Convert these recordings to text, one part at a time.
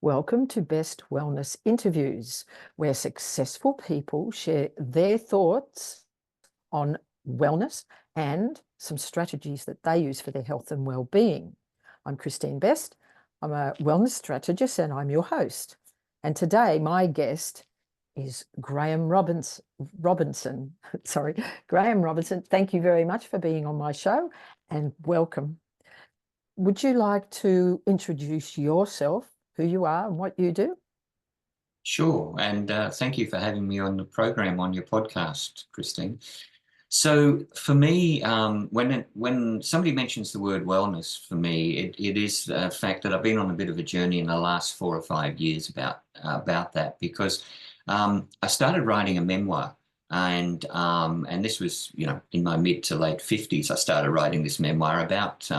Welcome to Best Wellness Interviews, where successful people share their thoughts on wellness and some strategies that they use for their health and well-being. I'm Kristine Best. I'm a wellness strategist and I'm your host. And today my guest is Graham Robinson. Sorry, Graham Robinson. Thank you very much for being on my show and welcome. Would you like to introduce yourself, who you are and what you do? Sure, and thank you for having me on the program on your podcast, Kristine. So for me, when somebody mentions the word wellness, for me, it is a fact that I've been on a bit of a journey in the last 4 or 5 years about that, because I started writing a memoir, and this was, in my mid to late 50s. I started writing this memoir about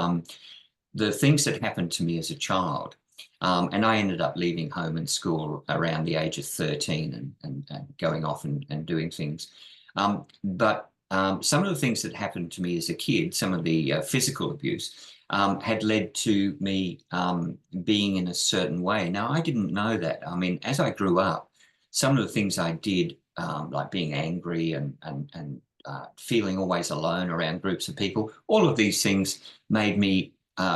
the things that happened to me as a child. And I ended up leaving home and school around the age of 13 and going off and doing things. But some of the things that happened to me as a kid, some of the physical abuse, had led to me being in a certain way. Now, I didn't know that. I mean, as I grew up, some of the things I did, like being angry and feeling always alone around groups of people, all of these things made me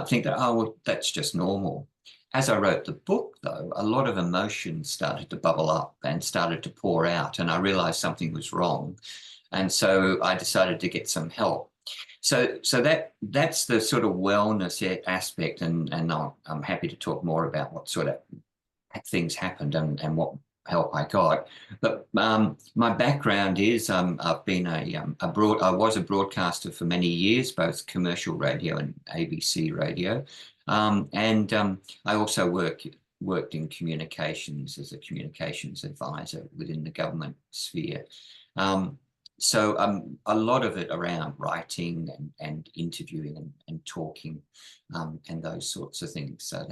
think that, oh, well, that's just normal. As I wrote the book, though, a lot of emotions started to bubble up and started to pour out, and I realized something was wrong. And so I decided to get some help. So that's the sort of wellness aspect, and I'm happy to talk more about what sort of things happened and what help I got. But my background is I've been I was a broadcaster for many years, both commercial radio and ABC radio. I also worked in communications as a communications advisor within the government sphere. So a lot of it around writing and interviewing and talking and those sorts of things. So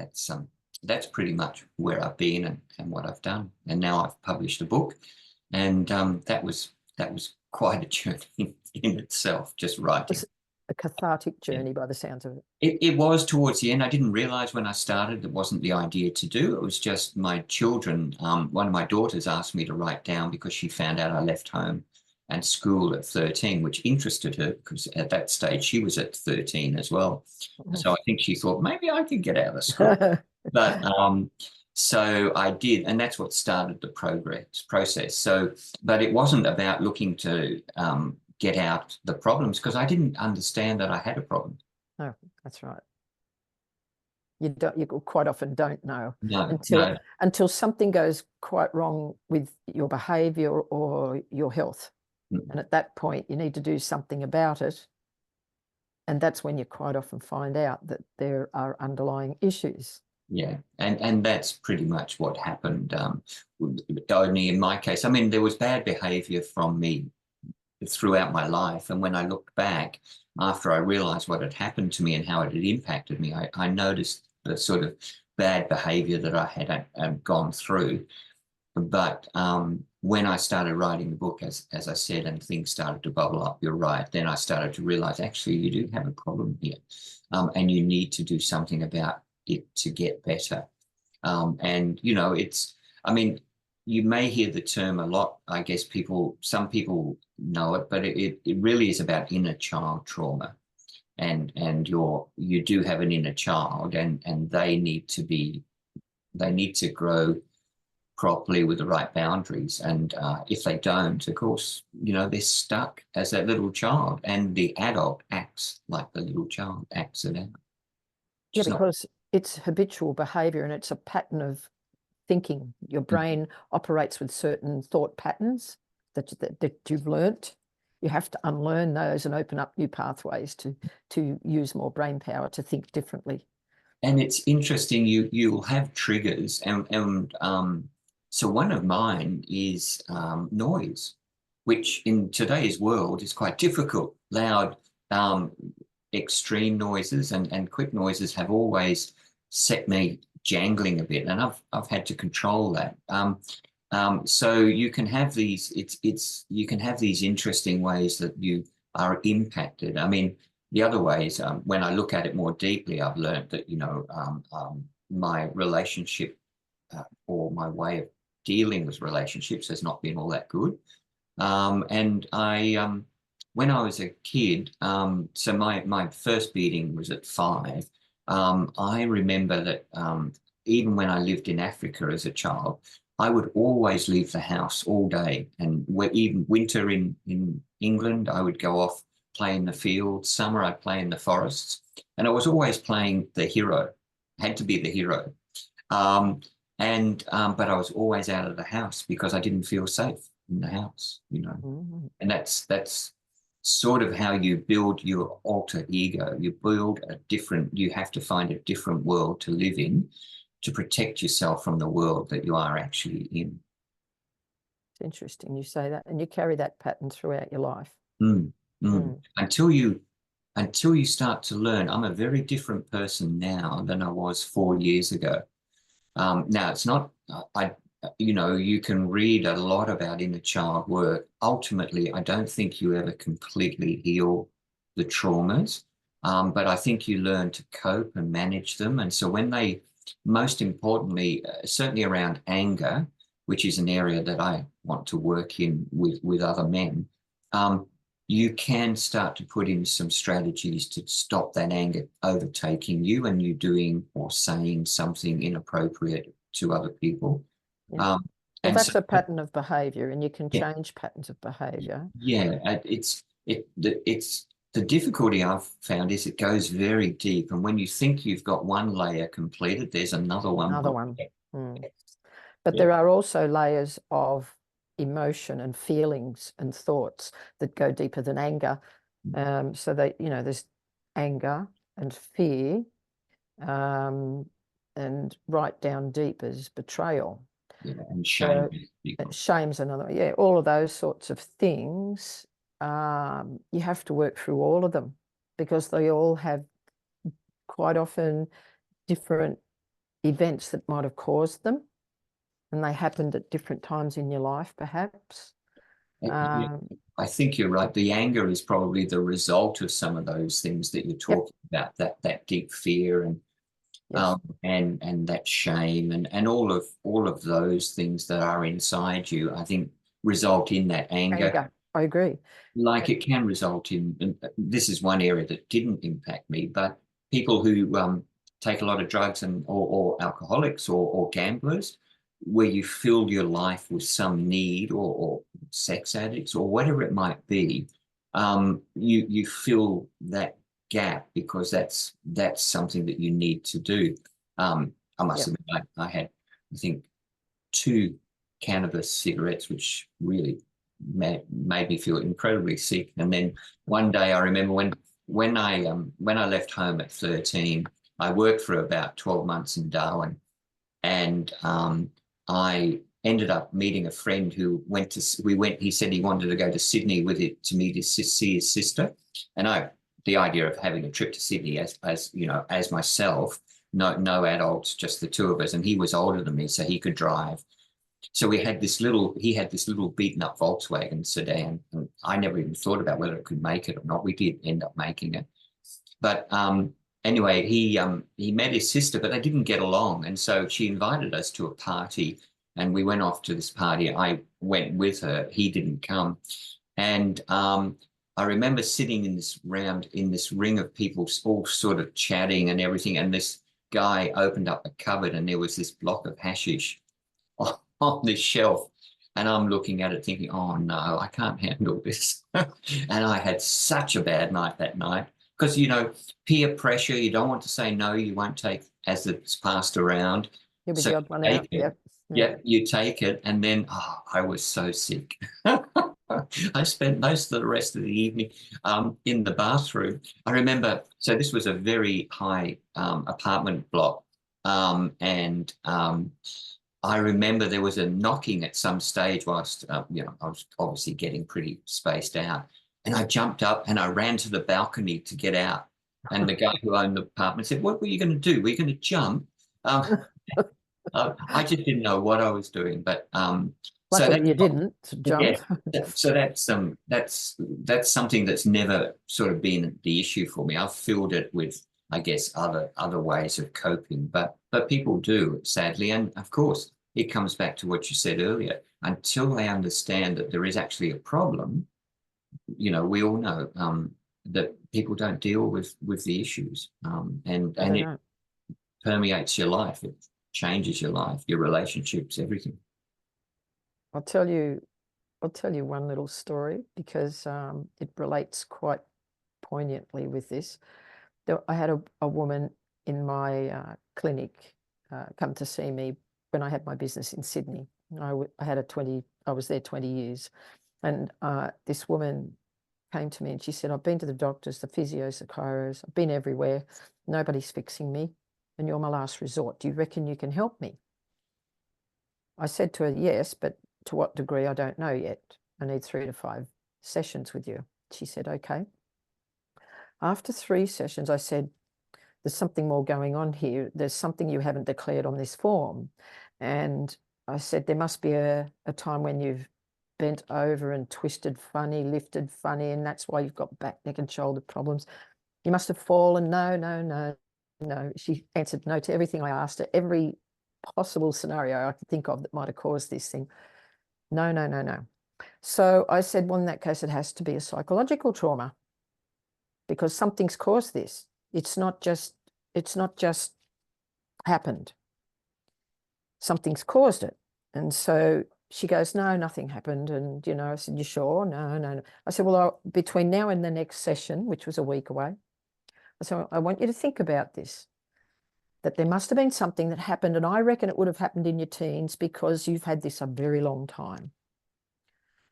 that's pretty much where I've been and what I've done. And now I've published a book, and that was quite a journey in itself, just writing. A cathartic journey, by the sounds of it. It was towards the end. I didn't realize when I started it wasn't the idea to do. It was just my children. One of my daughters asked me to write down because she found out I left home and school at 13, which interested her because at that stage she was at 13 as well. So I think she thought maybe I could get out of school. But so I did, and that's what started the process. So, but it wasn't about looking to get out the problems, because I didn't understand that I had a problem. No, that's right. You quite often don't know until something goes quite wrong with your behavior or your health. And at that point, you need to do something about it. And that's when you quite often find out that there are underlying issues. Yeah, and that's pretty much what happened. Only in my case, I mean, there was bad behavior from me throughout my life. And when I looked back, after I realized what had happened to me and how it had impacted me, I noticed the sort of bad behavior that I had gone through. But when I started writing the book, as I said, and things started to bubble up, you're right, then I started to realize, actually, you do have a problem here, and you need to do something about it to get better. And, I mean, you may hear the term a lot. I guess some people know it, but it really is about inner child trauma. And you do have an inner child, and they need to grow properly with the right boundaries. And if they don't, of course, they're stuck as that little child, and the adult acts like the little child acts it out. Yeah, because it's habitual behavior and it's a pattern of thinking. Your brain operates with certain thought patterns that you've learnt. You have to unlearn those and open up new pathways to use more brain power to think differently. And it's interesting, you'll have triggers, and so one of mine is noise, which in today's world is quite difficult. Loud, extreme noises and quick noises have always set me jangling a bit, and I've had to control that. So you can have these you can have these interesting ways that you are impacted. I mean, the other ways, when I look at it more deeply, I've learned that my relationship or my way of dealing with relationships has not been all that good. And when I was a kid, so my first beating was at 5. I remember that even when I lived in Africa as a child, I would always leave the house all day. And even winter in England, I would go off, play in the fields. Summer, I'd play in the forests. And I was always playing the hero, had to be the hero. But I was always out of the house because I didn't feel safe in the house, you know. Mm. And that's sort of how you build your alter ego. You have to find a different world to live in to protect yourself from the world that you are actually in. It's interesting you say that, and you carry that pattern throughout your life. Mm, mm. Until you start to learn. I'm a very different person now than I was 4 years ago. Now it's not, you can read a lot about inner child work. Ultimately, I don't think you ever completely heal the traumas, but I think you learn to cope and manage them. And so most importantly, certainly around anger, which is an area that I want to work in with other men, you can start to put in some strategies to stop that anger overtaking you and you doing or saying something inappropriate to other people. Yeah. Well, that's a pattern of behavior, and you can change patterns of behavior. Yeah, it's the difficulty I've found is it goes very deep, and when you think you've got one layer completed, there's another one. Another one. But there are also layers of emotion and feelings and thoughts that go deeper than anger. So that, there's anger and fear, and right down deep is betrayal. Yeah, and shame. Shame's another. Yeah, all of those sorts of things. You have to work through all of them because they all have quite often different events that might have caused them, and they happened at different times in your life, perhaps. I think you're right. The anger is probably the result of some of those things that you're talking about, that deep fear and that shame and all of those things that are inside you, I think, result in that anger. I agree. Like it can result in, this is one area that didn't impact me, but people who take a lot of drugs or alcoholics or gamblers, where you fill your life with some need, or sex addicts or whatever it might be, you fill that gap because that's something that you need to do. I must admit, I had, I think, 2 cannabis cigarettes, which really made me feel incredibly sick. And then one day, I remember when I left home at 13, I worked for about 12 months in Darwin, and I ended up meeting a friend who he said he wanted to go to Sydney with it to see his sister. And the idea of having a trip to Sydney as myself, no adults, just the 2 of us, and he was older than me, so he could drive. So he had this little beaten up Volkswagen sedan, and I never even thought about whether it could make it or not. We did end up making it. But anyway, he met his sister, but they didn't get along. And so she invited us to a party, and we went off to this party. I went with her. He didn't come. And I remember sitting in this ring of people all sort of chatting and everything. And this guy opened up a cupboard, and there was this block of hashish on this shelf. And I'm looking at it thinking, oh no, I can't handle this. And I had such a bad night that night. Because, peer pressure, you don't want to say no, you won't take as it's passed around. You'll be the odd one out. Yeah, you take it. And then, I was so sick. I spent most of the rest of the evening in the bathroom. I remember, so this was a very high apartment block. And I remember there was a knocking at some stage whilst, I was obviously getting pretty spaced out. And I jumped up and I ran to the balcony to get out. And the guy who owned the apartment said, "What were you going to do? Were you going to jump?" I just didn't know what I was doing. But luckily you didn't jump. Yeah, so that's something that's never sort of been the issue for me. I've filled it with I guess, other ways of coping. But people do, sadly. And of course, it comes back to what you said earlier. Until they understand that there is actually a problem, we all know that people don't deal with the issues, and No, they it don't. permeates your life. It changes your life, your relationships, everything. I'll tell you one little story because it relates quite poignantly with this. I had a woman in my clinic come to see me when I had my business in Sydney. I was there 20 years. And this woman came to me and she said, I've been to the doctors, the physios, the chiros, I've been everywhere. Nobody's fixing me. And you're my last resort. Do you reckon you can help me? I said to her, yes, but to what degree, I don't know yet. I need 3 to 5 sessions with you. She said, okay. After 3 sessions, I said, there's something more going on here. There's something you haven't declared on this form. And I said, there must be a time when you've bent over and twisted funny, lifted funny, and that's why you've got back, neck, and shoulder problems. You must have fallen. No, no, no, no. She answered no to everything I asked her, every possible scenario I could think of that might have caused this thing. No, no, no, no. So I said, well, in that case, it has to be a psychological trauma because something's caused this. It's not just happened. Something's caused it. And so she goes, no, nothing happened. And, I said, you sure? No, no, no. I said, well, between now and the next session, which was a week away, I said, I want you to think about this, that there must have been something that happened. And I reckon it would have happened in your teens because you've had this a very long time.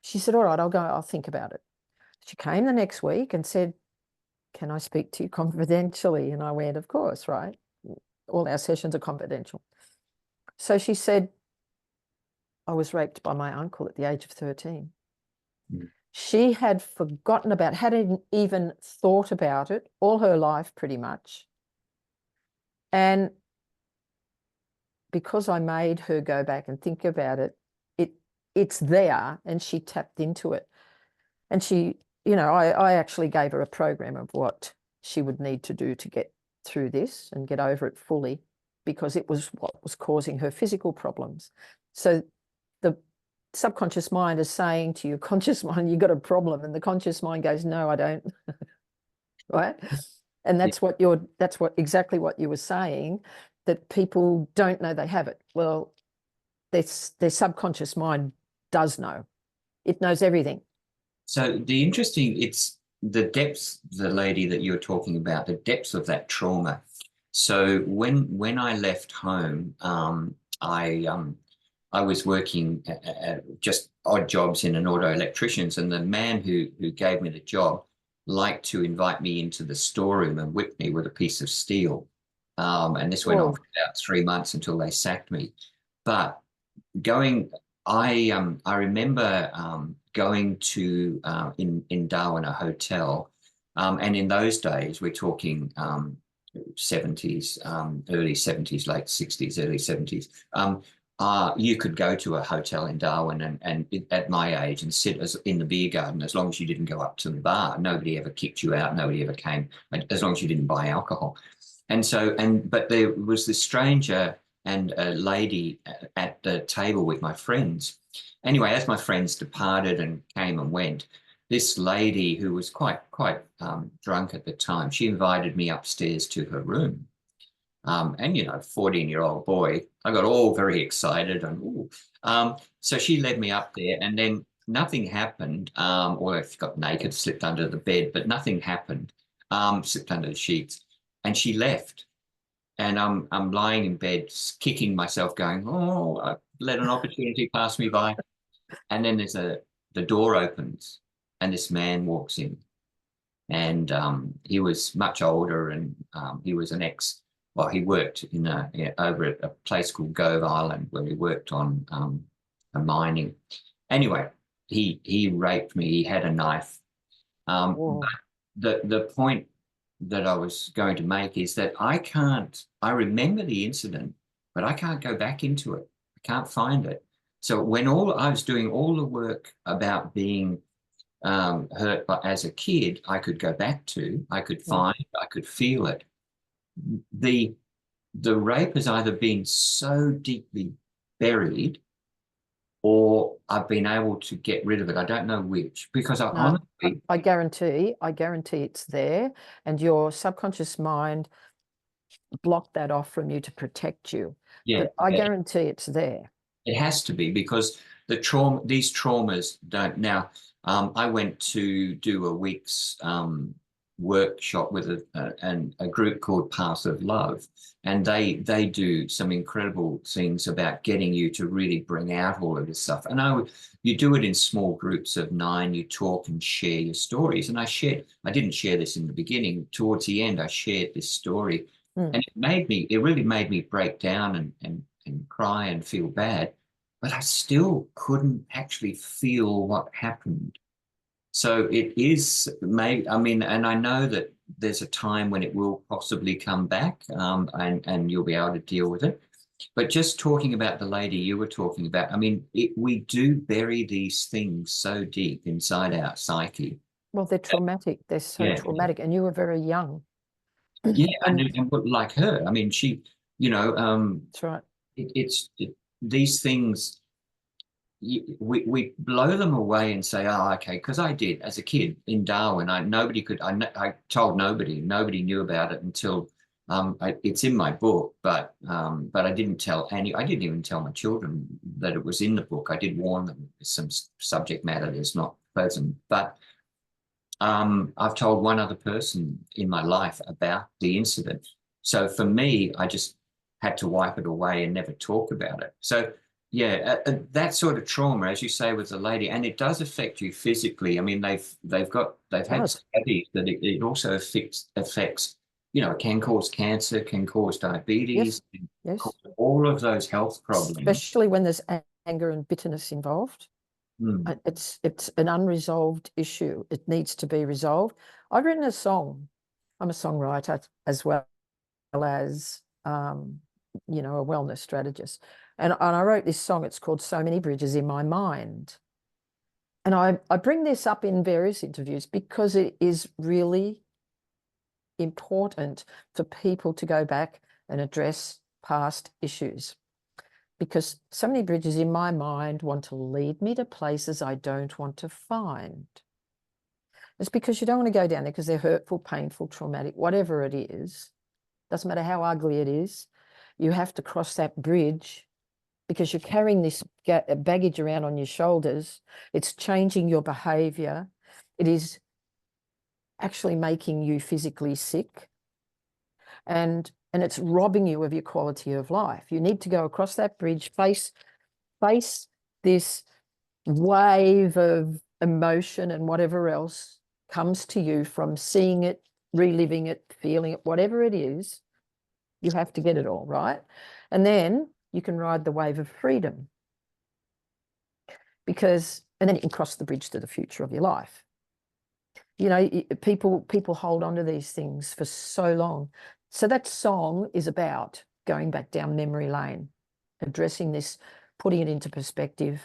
She said, all right, I'll think about it. She came the next week and said, can I speak to you confidentially? And I went, of course, right? All our sessions are confidential. So she said, I was raped by my uncle at the age of 13. Mm. She had forgotten about, hadn't even thought about it all her life, pretty much. And because I made her go back and think about it, it's there, and she tapped into it. And she, I actually gave her a program of what she would need to do to get through this and get over it fully, because it was what was causing her physical problems. So the subconscious mind is saying to your conscious mind, you've got a problem. And the conscious mind goes, no, I don't. Right? And that's exactly what you were saying, that people don't know they have it. Well, their subconscious mind does know. It knows everything. So it's the depths, the lady that you're talking about, the depths of that trauma. So when I left home, I was working at just odd jobs in an auto electrician's, and the man who gave me the job liked to invite me into the storeroom and whip me with a piece of steel. And this went on for about 3 months until they sacked me. But I remember going to in Darwin, a hotel, and in those days we're talking 70s, early 70s, late 60s, early 70s. You could go to a hotel in Darwin and at my age and sit in the beer garden as long as you didn't go up to the bar. Nobody ever kicked you out. Nobody ever came, as long as you didn't buy alcohol. But there was this stranger and a lady at the table with my friends. Anyway, as my friends departed and came and went, this lady, who was quite drunk at the time, she invited me upstairs to her room. And 14-year-old boy, I got all very excited, and so she led me up there, and then nothing happened. Or I got naked, slipped under the bed, but nothing happened. Slipped under the sheets, and she left. And I'm lying in bed, kicking myself, going, "Oh, I let an opportunity pass me by." And then the door opens, and this man walks in, and he was much older, and he was he worked over at a place called Gove Island, where he worked on a mining. Anyway, he raped me. He had a knife. But the point that I was going to make is that I remember the incident, but I can't go back into it. I can't find it. So when I was doing all the work about being hurt as a kid, I could go back to, I could find, I could feel it. the rape has either been so deeply buried or I've been able to get rid of it. I don't know which, because I No, honestly, I guarantee it's there, and your subconscious mind blocked that off from you to protect you. yeah, But I guarantee it's there. it has to be because these traumas don't. Now, I went to do a week's workshop with a group called Path of Love, and they do some incredible things about getting you to really bring out all of this stuff. And you do it in small groups of 9. You talk and share your stories. And I didn't share this in the beginning. Towards the end, I shared this story, Mm. and it really made me break down and cry and feel bad, but I still couldn't actually feel what happened. So it is maybe, I mean, and I know that there's a time when it will possibly come back, and you'll be able to deal with it. But just talking about the lady you were talking about, I mean, we do bury these things so deep inside our psyche. Well, they're traumatic. They're so Yeah, traumatic, and you were very young. yeah, And and like her, I mean, she, you know, that's right. these things we blow them away and say, oh, okay, because I did as a kid in Darwin. I told nobody knew about it until it's in my book, but I didn't tell any. I didn't even tell my children that it was in the book. I did warn them there's some subject matter that's not pleasant, but I've told one other person in my life about the incident. So for me, I just had to wipe it away and never talk about it. So yeah, that sort of trauma, as you say, with the lady, and it does affect you physically. I mean, they've had Does. studies that it also affects, it can cause cancer, can cause Yes. diabetes, can cause Yes. all of those health problems. Especially when there's anger and bitterness involved. Mm. It's an unresolved issue. It needs to be resolved. I've written a song. I'm a songwriter as well as a wellness strategist. And I wrote this song. It's called So Many Bridges in My Mind. And I bring this up in various interviews because it is really important for people to go back and address past issues. Because so many bridges in my mind want to lead me to places I don't want to find. It's because you don't want to go down there because they're hurtful, painful, traumatic, whatever it is. Doesn't matter how ugly it is. You have to cross that bridge because you're carrying this baggage around on your shoulders. It's changing your behavior. It is actually making you physically sick. And it's robbing you of your quality of life. You need to go across that bridge, face this wave of emotion and whatever else comes to you from seeing it, reliving it, feeling it, whatever it is. You have to get it all right. And then you can ride the wave of freedom. And then you can cross the bridge to the future of your life. People hold on to these things for so long. So that song is about going back down memory lane, addressing this, putting it into perspective,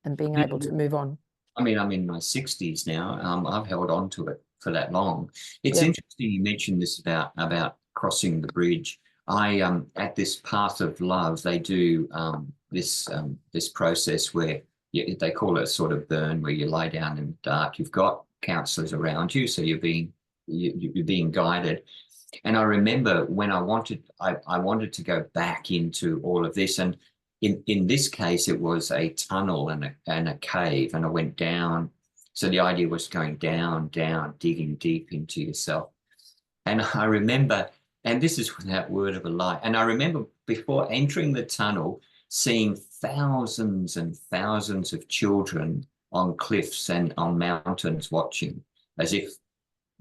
and being able to move on. I mean, I'm in my 60s now. I've held on to it for that long. It's Yeah. interesting you mentioned this about crossing the bridge. I at this Path of Love, they do this process where they call it a sort of burn, where you lie down in the dark. You've got counselors around you, so you're being guided. And I remember when I wanted to go back into all of this, and in this case, it was a tunnel and a cave, and I went down. So the idea was going down, down, digging deep into yourself. And I remember, and this is without word of a lie, and I remember before entering the tunnel, seeing thousands and thousands of children on cliffs and on mountains watching, as if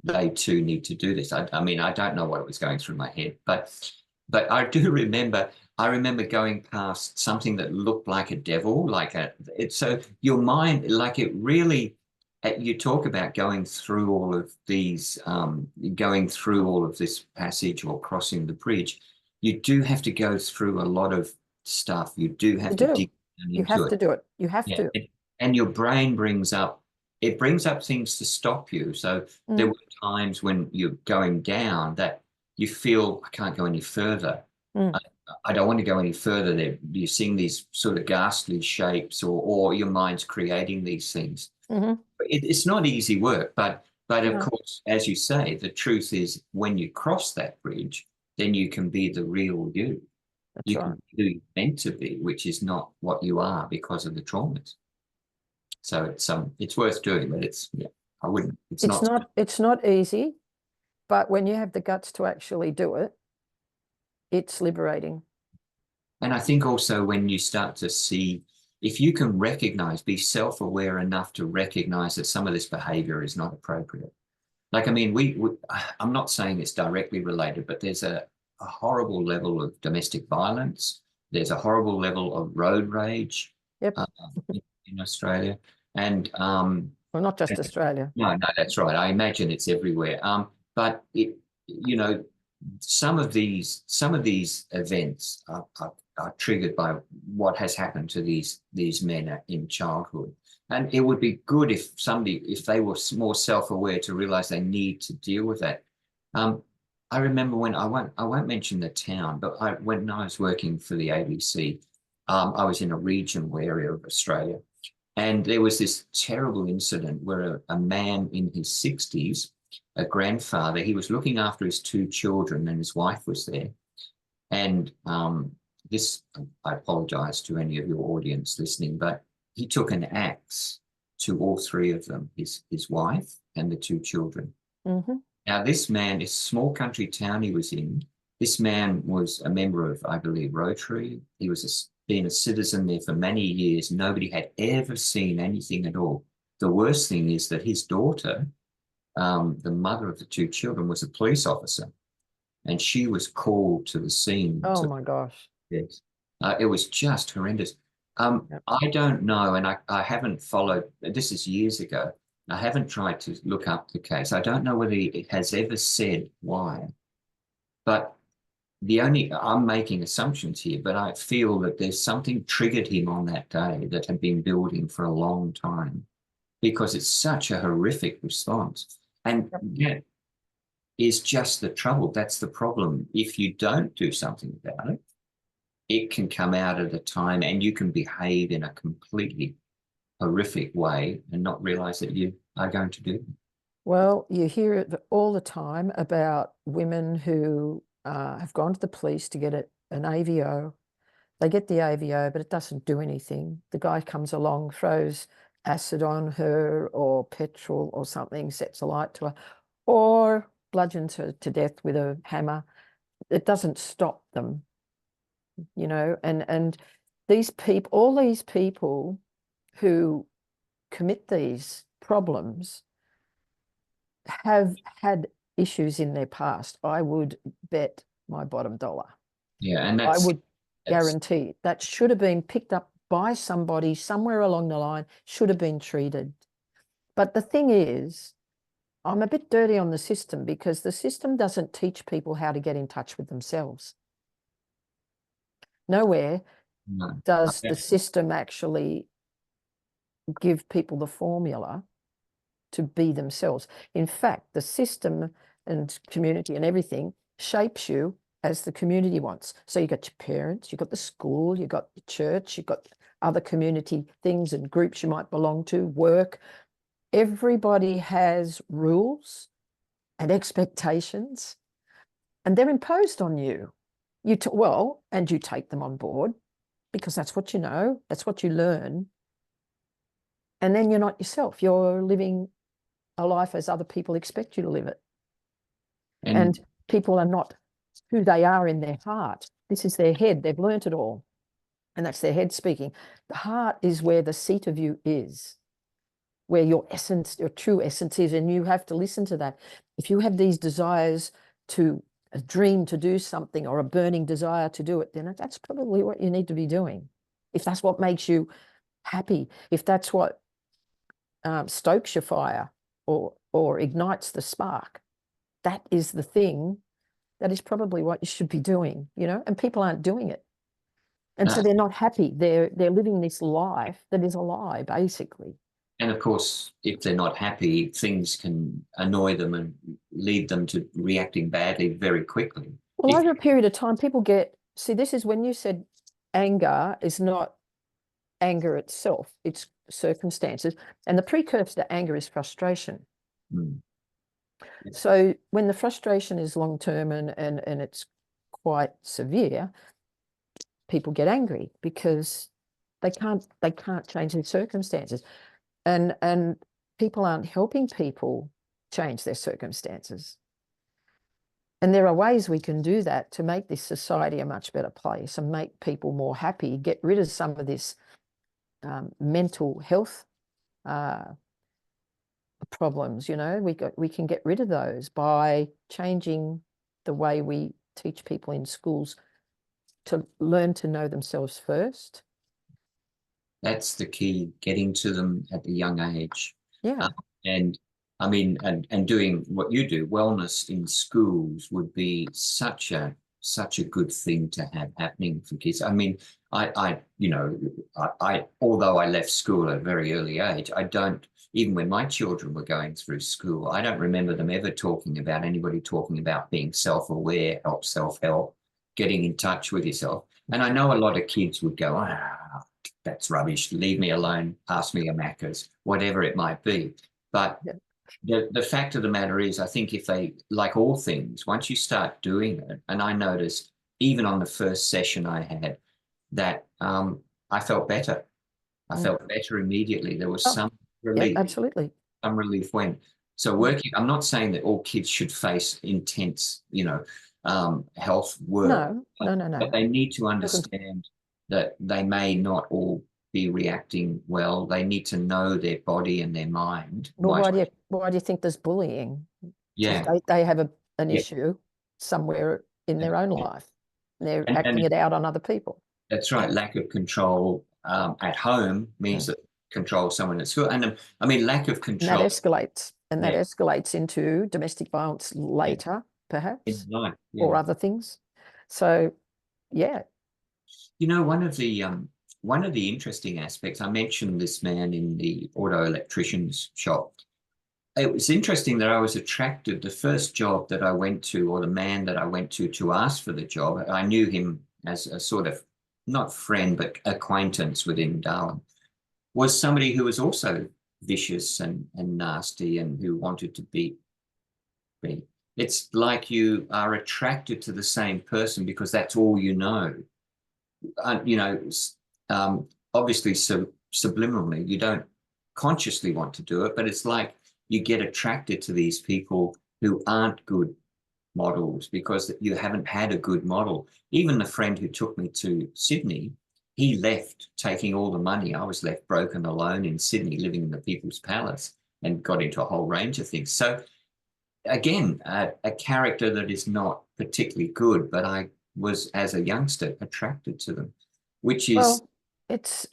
they too need to do this. I mean, I don't know what was going through my head, but I do remember. I remember going past something that looked like a devil, so your mind, like it really. You talk about going through all of these, going through all of this passage or crossing the bridge. You do have to go through a lot of stuff. You do have to dig down You into have it. to do it. You have to. And your brain brings up things to stop you. So there were times when you're going down that you feel, I can't go any further. Mm. I don't want to go any further. There, you're seeing these sort of ghastly shapes, or your mind's creating these things. Mm-hmm. It's not easy work, but of No, course, as you say, the truth is when you cross that bridge, then you can be the real you. that's You right. can be who you're meant to be, which is not what you are because of the traumas. So it's worth doing, but I wouldn't. It's It's not. not, it's not easy, but when you have the guts to actually do it, it's liberating. And I think also when you start to see, if you can recognize, be self-aware enough to recognize that some of this behavior is not appropriate. Like, I mean, I'm not saying it's directly related, but there's a horrible level of domestic violence. There's a horrible level of road rage Yep. uh, in Australia. And Well, not just Australia. no, that's right. I imagine it's everywhere. But you know, some of these events are triggered by what has happened to these men in childhood. And it would be good if they were more self-aware to realize they need to deal with that. I remember when I won't mention the town, but when I was working for the ABC, I was in a regional area of Australia, and there was this terrible incident where a man in his 60s, a grandfather, he was looking after his two children and his wife was there. And this, I apologize to any of your audience listening, but he took an axe to all three of them, his wife and the two children. Mm-hmm. Now, this man, this small country town he was in, this man was a member of, I believe, Rotary. He was been a citizen there for many years. Nobody had ever seen anything at all. The worst thing is that his daughter, the mother of the two children, was a police officer, and she was called to the scene. Oh my gosh. Yes. It was just horrendous. Yep. I don't know, and I haven't followed, this is years ago. I haven't tried to look up the case. I don't know whether he has ever said why, but I'm making assumptions here, but I feel that there's something triggered him on that day that had been building for a long time because it's such a horrific response. And that is just the trouble. That's the problem. If you don't do something about it, it can come out at a time and you can behave in a completely horrific way and not realize that you are going to do it. Well, you hear it all the time about women who have gone to the police to get an AVO. They get the AVO, but it doesn't do anything. The guy comes along, throws acid on her or petrol or something, sets a light to her, or bludgeons her to death with a hammer. It doesn't stop them, and these people, all these people who commit these problems have had issues in their past. I would bet my bottom dollar. Yeah, and I would that's guarantee that should have been picked up by somebody somewhere along the line, should have been treated. But the thing is, I'm a bit dirty on the system because the system doesn't teach people how to get in touch with themselves. Nowhere no. does the system actually give people the formula to be themselves. In fact, the system and community and everything shapes you as the community wants. So you've got your parents, you've got the school, you've got the church, you've got other community things and groups you might belong to, work. Everybody has rules and expectations, and they're imposed on you. And you take them on board because that's what you know, that's what you learn. And then you're not yourself. You're living a life as other people expect you to live it. And people are not who they are in their heart. This is their head. They've learnt it all. And that's their head speaking. The heart is where the seat of you is, where your essence, your true essence is. And you have to listen to that. If you have these desires a dream to do something or a burning desire to do it, then that's probably what you need to be doing. If that's what makes you happy, if that's what stokes your fire or ignites the spark, that is the thing. That is probably what you should be doing, and people aren't doing it. And so they're not happy. They're living this life that is a lie, basically. And of course, if they're not happy, things can annoy them and lead them to reacting badly very quickly. Well, over a period of time, people see, this is when you said anger is not anger itself, it's circumstances. And the precursor to anger is frustration. Mm. So when the frustration is long-term and it's quite severe, people get angry because they can't change their circumstances. And people aren't helping people change their circumstances. And there are ways we can do that to make this society a much better place and make people more happy, get rid of some of this mental health problems. We can get rid of those by changing the way we teach people in schools to learn to know themselves first. That's the key, getting to them at a young age. Yeah. And I mean, and doing what you do, wellness in schools would be such a good thing to have happening for kids. I mean, I although I left school at a very early age, I don't, even when my children were going through school, I don't remember them ever anybody talking about being self-aware, self-help, getting in touch with yourself. And I know a lot of kids would go, that's rubbish, leave me alone, pass me a Macca's, whatever it might be. But the fact of the matter is, I think if they, like all things, once you start doing it, and I noticed even on the first session I had that I felt better. I felt better immediately. There was some relief. Yeah, absolutely. Some relief when. So I'm not saying that all kids should face intense, health work. No. But they need to understand that they may not all be reacting well. They need to know their body and their mind. Well, why do you think there's bullying? Yeah. They have an issue somewhere in their own life. They're acting it out on other people. That's right. Lack of control at home means that control someone at school. And I mean, lack of control. And that escalates into domestic violence later, perhaps, or other things. So, yeah. One of the interesting aspects, I mentioned this man in the auto electrician's shop. It was interesting that I was attracted. The first job that I went to, or the man that I went to ask for the job, I knew him as a sort of, not friend, but acquaintance within Darwin, was somebody who was also vicious and nasty and who wanted to beat me. It's like you are attracted to the same person because that's all you know. Obviously subliminally, you don't consciously want to do it, but it's like you get attracted to these people who aren't good models because you haven't had a good model. Even the friend who took me to Sydney, he left taking all the money. I was left broken alone in Sydney, living in the People's Palace, and got into a whole range of things. So again, a character that is not particularly good, but I was, as a youngster, attracted to them, which is... Well, it's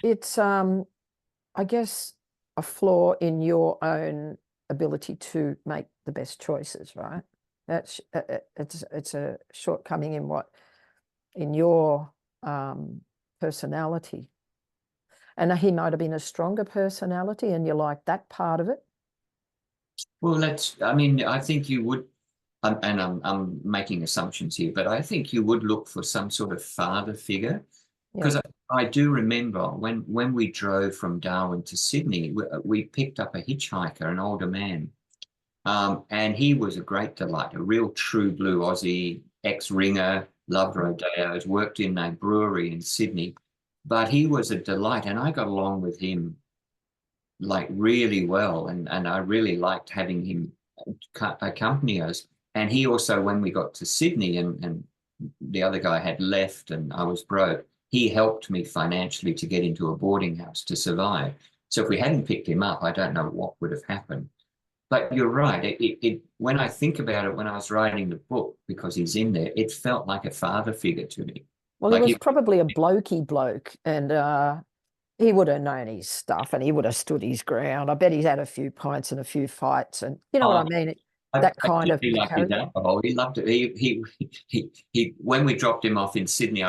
I guess, a flaw in your own ability to make the best choices, right? That's it's a shortcoming in your personality. And he might have been a stronger personality and you like that part of it. Well, I think you would, and I'm making assumptions here, but I think you would look for some sort of father figure. Because I do remember when we drove from Darwin to Sydney, we picked up a hitchhiker, an older man. And he was a great delight, a real true blue Aussie, ex-ringer, loved rodeos, worked in a brewery in Sydney. But he was a delight, and I got along with him like really well. And I really liked having him accompany us. And he also, when we got to Sydney and the other guy had left and I was broke, he helped me financially to get into a boarding house to survive. So if we hadn't picked him up, I don't know what would have happened. But you're right. When I think about it, when I was writing the book, because he's in there, it felt like a father figure to me. Well, he was probably a blokey bloke, and he would have known his stuff and he would have stood his ground. I bet he's had a few pints and a few fights, and you know what I mean? That kind of character. Alcohol. He loved it. He when we dropped him off in Sydney,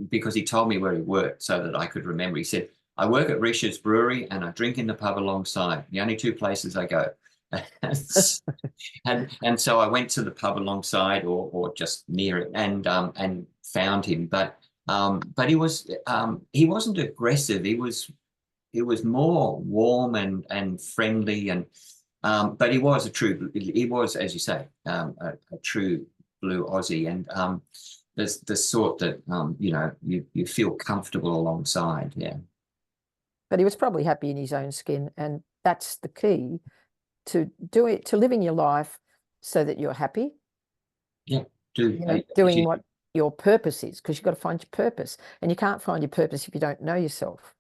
because he told me where he worked so that I could remember. He said, I work at Richard's Brewery and I drink in the pub alongside. The only two places I go. And so I went to the pub alongside or just near it and found him. But he wasn't aggressive. He was more warm and friendly but he was as you say, a true blue Aussie, and the sort that you feel comfortable alongside. Yeah. But he was probably happy in his own skin, and that's the key to living your life so that you're happy. Yeah. Doing what your purpose is, because you've got to find your purpose, and you can't find your purpose if you don't know yourself,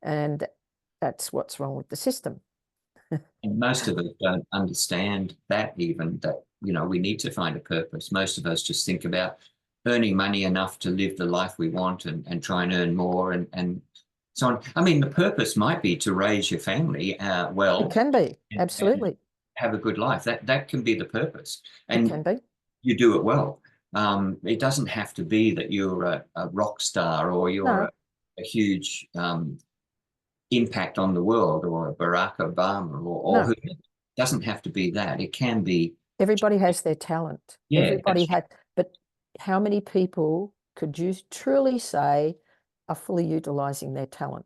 and that's what's wrong with the system. And most of us don't understand that, even that, we need to find a purpose. Most of us just think about earning money enough to live the life we want and try and earn more and so on. I mean, the purpose might be to raise your family well. It can be, absolutely. And have a good life. That can be the purpose. And it can be. You do it well. It doesn't have to be that you're a rock star or you're a huge impact on the world, or a Barack Obama, or who. It doesn't have to be that. It can be. Everybody has their talent. Yeah, everybody has. But how many people could you truly say are fully utilizing their talent?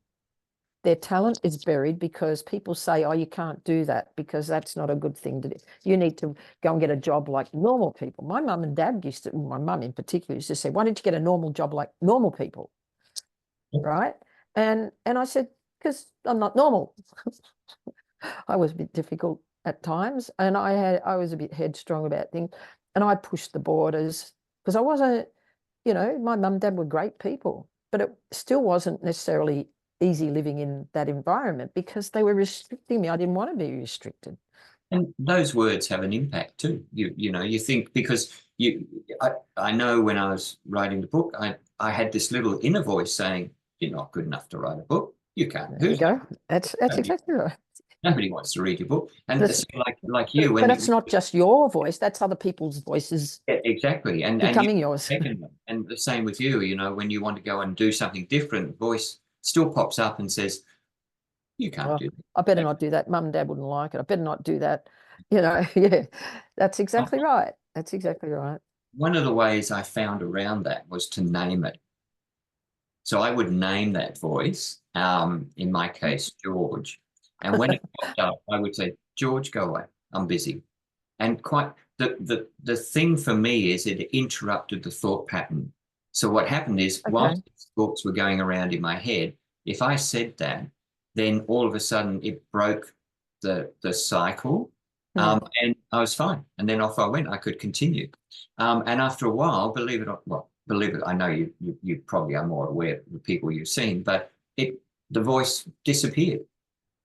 Their talent is buried because people say, oh, you can't do that because that's not a good thing to do. You need to go and get a job like normal people. My mum and dad my mum in particular used to say, why don't you get a normal job like normal people? Right? And I said, because I'm not normal. I was a bit difficult at times, and I was a bit headstrong about things, and I pushed the borders because I wasn't, my mum and dad were great people, but it still wasn't necessarily easy living in that environment because they were restricting me. I didn't want to be restricted. And those words have an impact too. You think, because I know when I was writing the book, I had this little inner voice saying, you're not good enough to write a book. You can't. There you go. That's exactly right. Nobody wants to read your book. And so like you. But it's not just your voice, that's other people's voices. Yeah, exactly. And becoming yours. And the same with you, when you want to go and do something different, the voice still pops up and says, you can't do that. I better not do that. Mum and dad wouldn't like it. I better not do that. Yeah, that's exactly right. That's exactly right. One of the ways I found around that was to name it. So I would name that voice, in my case, George. And when it popped up, I would say, George, go away. I'm busy. And quite the thing for me is it interrupted the thought pattern. So what happened is, while thoughts were going around in my head, if I said that, then all of a sudden it broke the cycle, and I was fine. And then off I went. I could continue. And after a while, believe it, I know you probably are more aware of the people you've seen, but the voice disappeared.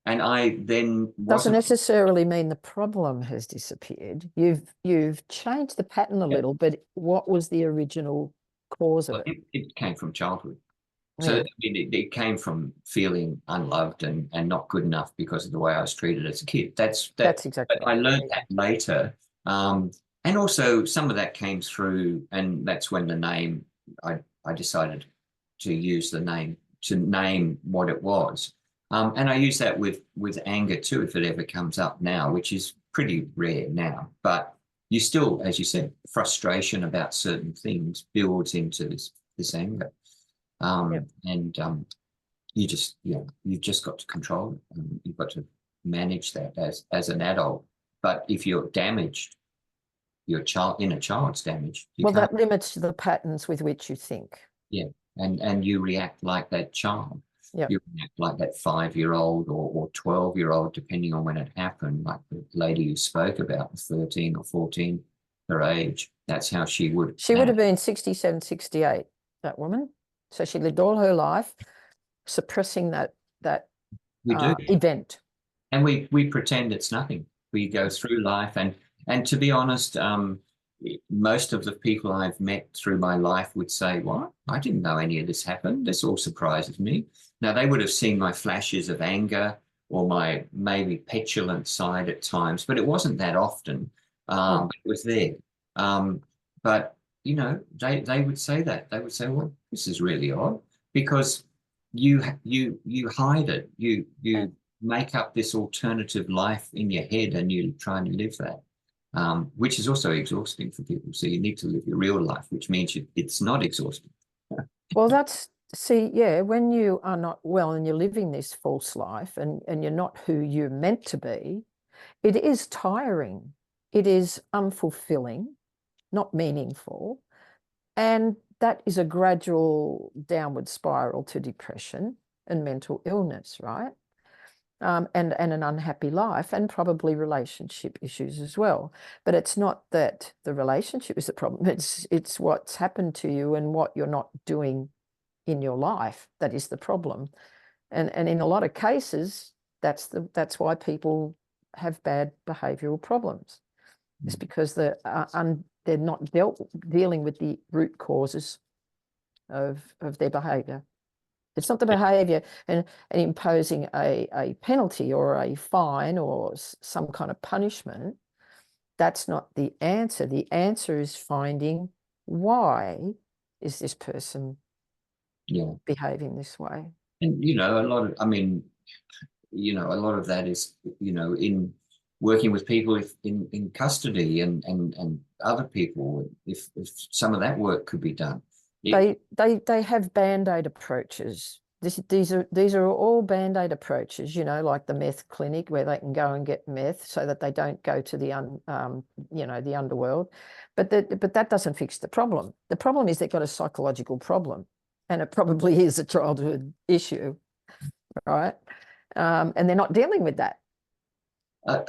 And I then doesn't necessarily mean the problem has disappeared. You've changed the pattern a little, but what was the original cause of it? It came from childhood. So it came from feeling unloved and not good enough because of the way I was treated as a kid. That's exactly right. I learned that later. And also some of that came through, and that's when the name, I decided to use the name to name what it was. And I use that with anger too, if it ever comes up now, which is pretty rare now. But you still, as you said, frustration about certain things builds into this anger. And you've just got to control it. You've got to manage that as an adult. But if you're damaged, your inner child's damaged. That limits the patterns with which you think. Yeah, and you react like that child. Yep. You react like that 5-year-old or 12-year-old, depending on when it happened, like the lady you spoke about, 13 or 14, her age. That's how she would. She would have been 67, 68, that woman. So she lived all her life suppressing that event. And we pretend it's nothing. We go through life, and to be honest, most of the people I've met through my life would say, what? I didn't know any of this happened. This all surprises me. Now, they would have seen my flashes of anger or my maybe petulant side at times, but it wasn't that often. It was there. But, they would say that. They would say, well, this is really odd, because you hide it. You Yeah. make up this alternative life in your head, and you try and live that, which is also exhausting for people. So you need to live your real life, which means it's not exhausting. Well, see, yeah, when you are not well and you're living this false life and you're not who you're meant to be, it is tiring. It is unfulfilling, not meaningful. And that is a gradual downward spiral to depression and mental illness, right? And an unhappy life, and probably relationship issues as well. But it's not that the relationship is the problem. It's what's happened to you and what you're not doing in your life that is the problem. And in a lot of cases, that's why people have bad behavioural problems. It's because they're not dealing with the root causes of their behaviour. It's not the behaviour, and imposing a penalty or a fine or some kind of punishment. That's not the answer. The answer is finding, why is this person Yeah. behaving this way? And a lot of, I mean, a lot of that is, in working with people in custody and other people, if some of that work could be done. They have band-aid approaches. These are all band-aid approaches, like the meth clinic where they can go and get meth so that they don't go to the the underworld. But that doesn't fix the problem. The problem is they've got a psychological problem, and it probably is a childhood issue, right? And they're not dealing with that. Uh,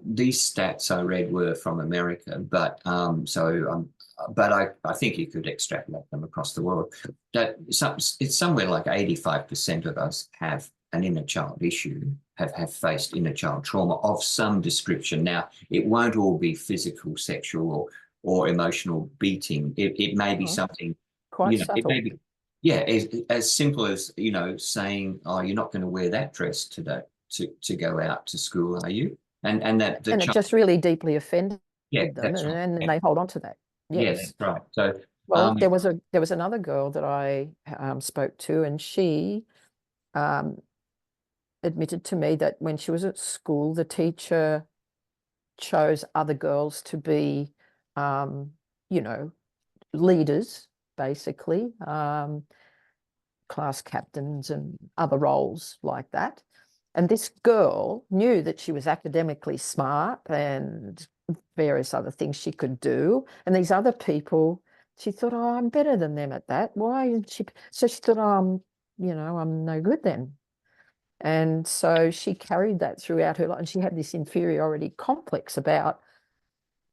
these stats I read were from America, but I think you could extrapolate them across the world. That it's somewhere like 85% of us have an inner child issue, have faced inner child trauma of some description. Now, it won't all be physical, sexual, or emotional beating. It may be something, Quite it may subtle. be, yeah, as simple as, saying, oh, you're not going to wear that dress today to go out to school, are you? And that the And it child, just really deeply offended yeah, them, that's right. and Yeah, they hold on to that. yeah, that's Yes. right. So, Well, there was another girl that I spoke to, and she um, admitted to me that when she was at school, the teacher chose other girls to be, you know, leaders, basically, class captains and other roles like that. And this girl knew that she was academically smart and various other things she could do. And these other people, she thought, oh, I'm better than them at that. Why? And so she thought, oh, I'm no good then. And so she carried that throughout her life. And she had this inferiority complex about,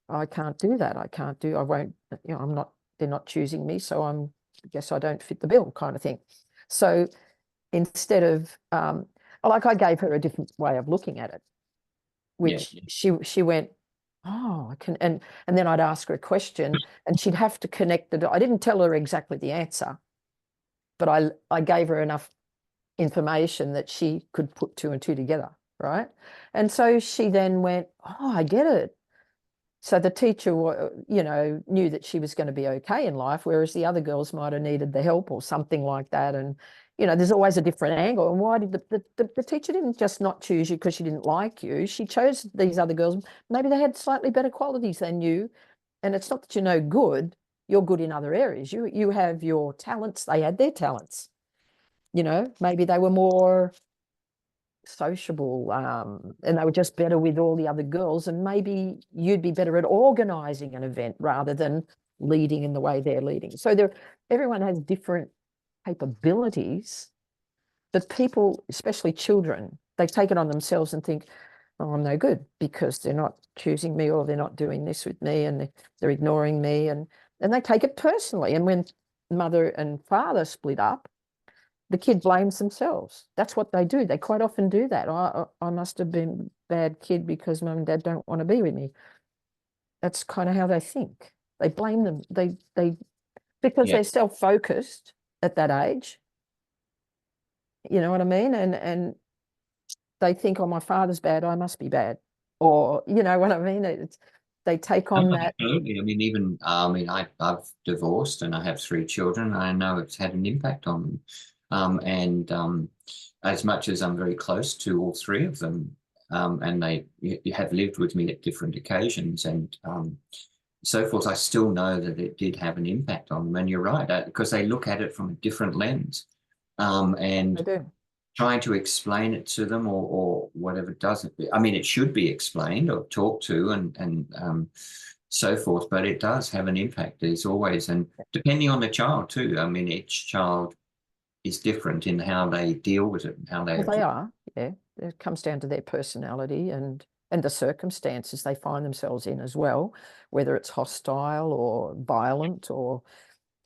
I can't do that. I won't, they're not choosing me. So I guess I don't fit the bill, kind of thing. So instead of, I gave her a different way of looking at it, yeah, which she went, oh, I can, and then I'd ask her a question and she'd have to connect the, I didn't tell her exactly the answer, but I gave her enough information that she could put two and two together, right? And so she then went, oh, I get it. So the teacher, knew that she was going to be okay in life, whereas the other girls might have needed the help or something like that. And, there's always a different angle. And why did the teacher didn't just not choose you because she didn't like you? She chose these other girls. Maybe they had slightly better qualities than you. And it's not that you're no good. You're good in other areas. You have your talents. They had their talents. Maybe they were more sociable, and they were just better with all the other girls, and maybe you'd be better at organizing an event rather than leading in the way they're leading. So everyone has different capabilities, but people, especially children, they take it on themselves and think, oh, I'm no good because they're not choosing me, or they're not doing this with me, and they're ignoring me, and they take it personally. And when mother and father split up, the kid blames themselves. That's what they do. They quite often do that. I must have been a bad kid because mum and dad don't want to be with me. That's kind of how they think. They blame them. Because yeah, they're self-focused at that age. You know what I mean? And they think, oh, my father's bad, I must be bad. Or, you know what I mean? They take No, on that. absolutely. I mean, even I've divorced and I have 3 children. I know it's had an impact on them. And as much as I'm very close to all 3 of them, and they have lived with me at different occasions and so forth, I still know that it did have an impact on them. And you're right, because they look at it from a different lens. They And do. trying to explain it to them or whatever doesn't. I mean, it should be explained or talked to and so forth, but it does have an impact. There's always, and depending on the child too. I mean, each child is different in how they deal with it and how they Well, they address. are. Yeah, it comes down to their personality and the circumstances they find themselves in as well, whether it's hostile or violent or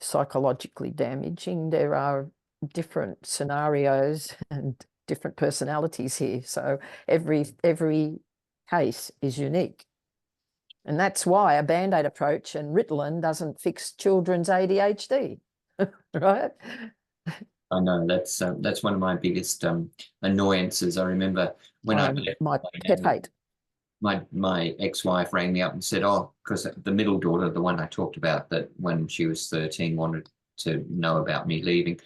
psychologically damaging. There are different scenarios and different personalities here. So every case is unique. And that's why a Band-Aid approach and Ritalin doesn't fix children's ADHD, right? I know that's one of my biggest annoyances. I remember when I left My pet hate. my ex-wife rang me up and said, oh, because the middle daughter, the one I talked about, that when she was 13 wanted to know about me leaving,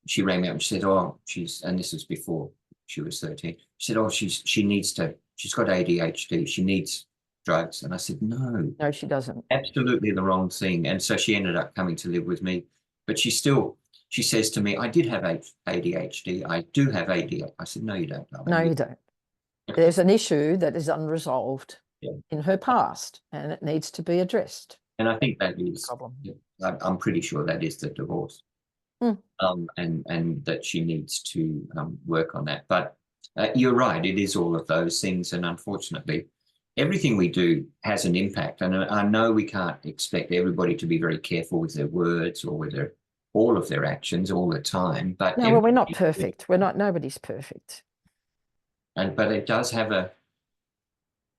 she rang me up and she said, oh, and this was before she was 13. She said, oh, she's got ADHD. She needs drugs. And I said, no, No, she doesn't. absolutely the wrong thing. And so she ended up coming to live with me. But she says to me, I did have ADHD. I do have ADHD. I said, no, you don't. No, you don't. There's an issue that is unresolved in her past, and it needs to be addressed. And I think that is, problem. I'm pretty sure that is the divorce. And that she needs to work on that. But you're right, it is all of those things. And unfortunately, everything we do has an impact. And I know we can't expect everybody to be very careful with their words or with all of their actions all the time. But no, well, we're not perfect. Nobody's perfect. But it does have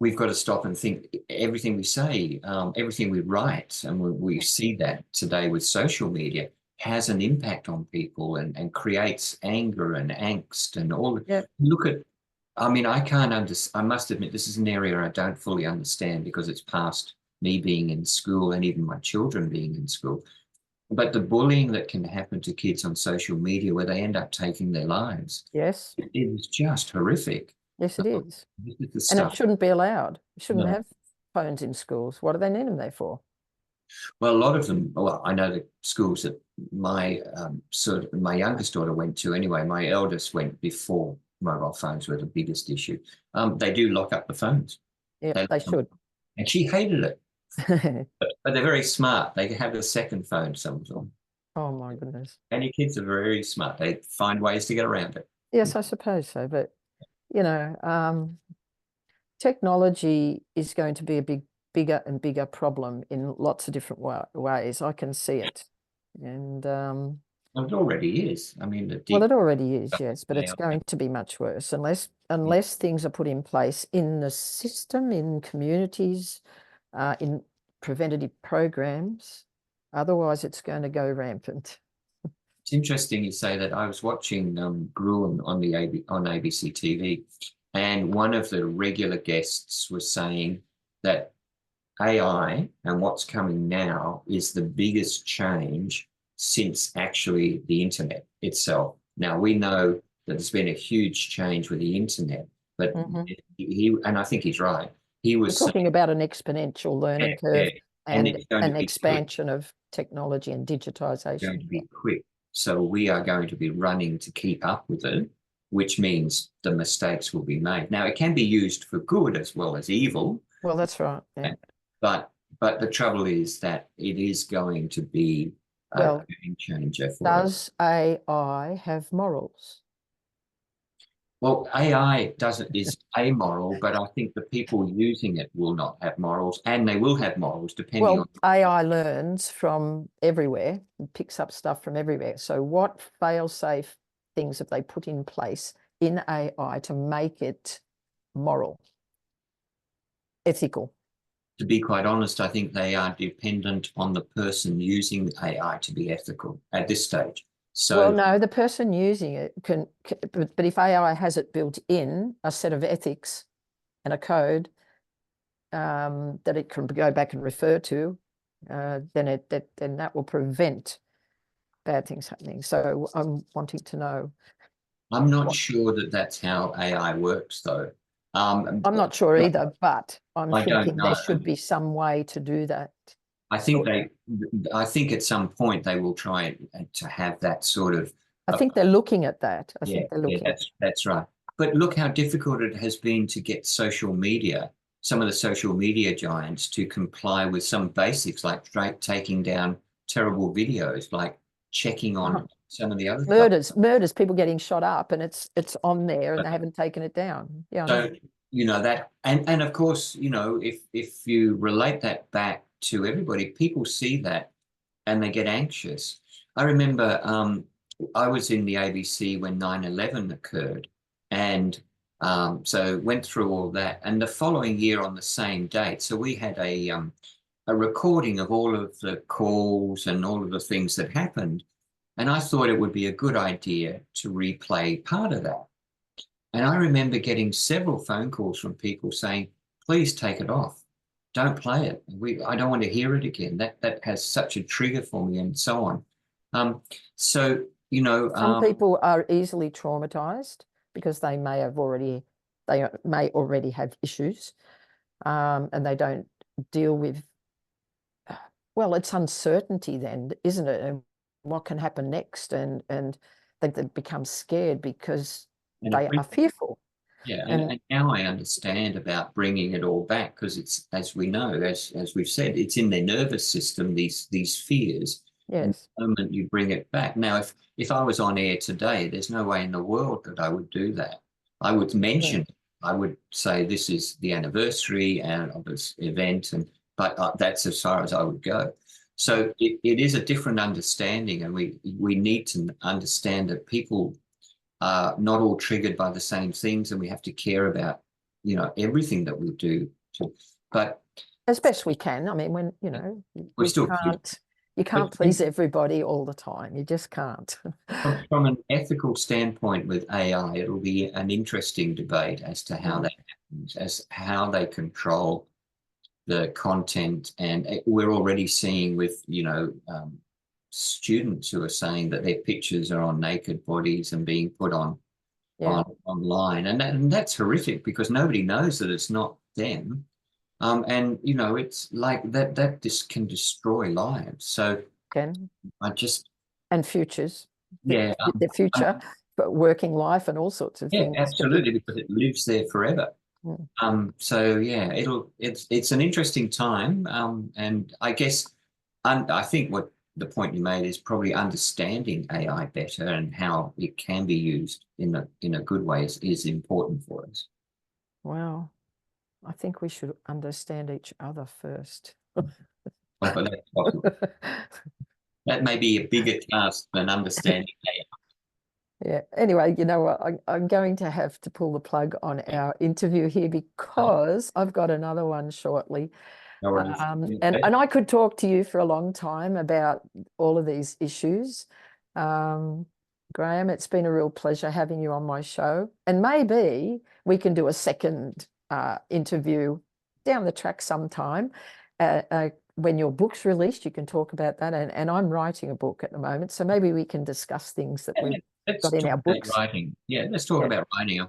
we've got to stop and think everything we say, everything we write, and we see that today with social media, has an impact on people and creates anger and angst and all. Look at, I mean, I must admit, this is an area I don't fully understand because it's past me being in school and even my children being in school. But the bullying that can happen to kids on social media where they end up taking their lives. Yes. It is just horrific. Yes, it is. This is the And stuff. it shouldn't be allowed. You shouldn't No. have phones in schools. What do they need them there for? Well, a lot of them, well, I know the schools that my youngest daughter went to anyway. My eldest went before mobile phones were the biggest issue. They do lock up the phones. Yeah, they should. And she hated it. But they're very smart. They have a second phone, some of them. Oh, my goodness. And your kids are very smart. They find ways to get around it. Yes, I suppose so. But, you know, technology is going to be a bigger and bigger problem in lots of different ways. I can see it. And well, it already is. I mean, well, it already is, yes, but it's going to be much worse unless things are put in place in the system, in communities, in preventative programs. Otherwise, it's going to go rampant. It's interesting you say that. I was watching Gruen on ABC TV, and one of the regular guests was saying that AI and what's coming now is the biggest change since actually the internet itself. Now, we know that there's been a huge change with the internet, but and I think he's right. He was talking about an exponential learning curve and an expansion quick. Of technology and digitization. It's going to be quick. So we are going to be running to keep up with it, which means the mistakes will be made. Now, it can be used for good as well as evil. Well, that's right. Yeah. But the trouble is that it is going to be a game changer for us. Does AI have morals? Well, AI is amoral, but I think the people using it will not have morals, and they will have morals depending on. AI learns from everywhere and picks up stuff from everywhere. So what fail-safe things have they put in place in AI to make it moral, ethical? To be quite honest, I think they are dependent on the person using AI to be ethical at this stage. So, well, no, the person using it can but if AI has it built in, a set of ethics and a code, that it can go back and refer to, then that will prevent bad things happening. So I'm wanting to know. I'm not sure that that's how AI works, though. I'm not sure either, but I'm I don't thinking know. there should be some way to do that. I think at some point they will try to have that sort of. I think they're looking at that. I Yeah, think they're looking. that's right. But look how difficult it has been to get social media, some of the social media giants, to comply with some basics like taking down terrible videos, like checking on some of the other stuff. Murders, people getting shot up, and it's on there, and they haven't taken it down. Yeah. So, that, and of course, if you relate that back to everybody, people see that and they get anxious. I remember I was in the ABC when 9/11 occurred, and so went through all that. And the following year on the same date, so we had a recording of all of the calls and all of the things that happened. And I thought it would be a good idea to replay part of that. And I remember getting several phone calls from people saying, please take it off. Don't play it. I don't want to hear it again. That has such a trigger for me, and so on. So, some people are easily traumatized because they may already have issues, and they don't deal with, well, it's uncertainty then, isn't it? And what can happen next? And they become scared because they are fearful. Yeah, and now I understand about bringing it all back, because it's, as we know, as we've said, it's in their nervous system, these fears. Yes. And the moment you bring it back. Now, if I was on air today, there's no way in the world that I would do that. I would mention, I would say this is the anniversary of this event, but that's as far as I would go. So it is a different understanding, and we need to understand that people are not all triggered by the same things, and we have to care about, everything that we do. But as best we can. I mean, when you can't please everybody all the time. You just can't. From an ethical standpoint with AI, it'll be an interesting debate as to how that happens, as how they control the content. And we're already seeing with, students who are saying that their pictures are on naked bodies and being put on online, and that's horrific, because nobody knows that it's not them. And it's like that just can destroy lives. So and futures, the future, but working life and all sorts of things. Absolutely, because it lives there forever. So yeah, it's an interesting time, and I guess, I think what the point you made is probably understanding AI better and how it can be used in a good way is important for us. Well, I think we should understand each other first. That's possible. That may be a bigger task than understanding AI. Yeah. Anyway, you know what? I'm going to have to pull the plug on our interview here, because I've got another one shortly. No worries. And I could talk to you for a long time about all of these issues. Graham, it's been a real pleasure having you on my show. And maybe we can do a second interview down the track sometime. When your book's released, you can talk about that. And I'm writing a book at the moment, so maybe we can discuss things that we've got in our books. Writing. Yeah, let's talk about writing.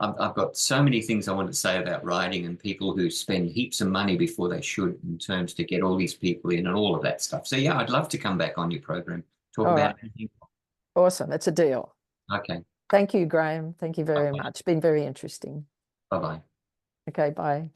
I've got so many things I want to say about writing, and people who spend heaps of money before they should, in terms to get all these people in and all of that stuff. So yeah, I'd love to come back on your program, talk about anything. Awesome. It's a deal. Okay. Thank you, Graham. Thank you very much. It's been very interesting. Bye-bye. Okay, bye.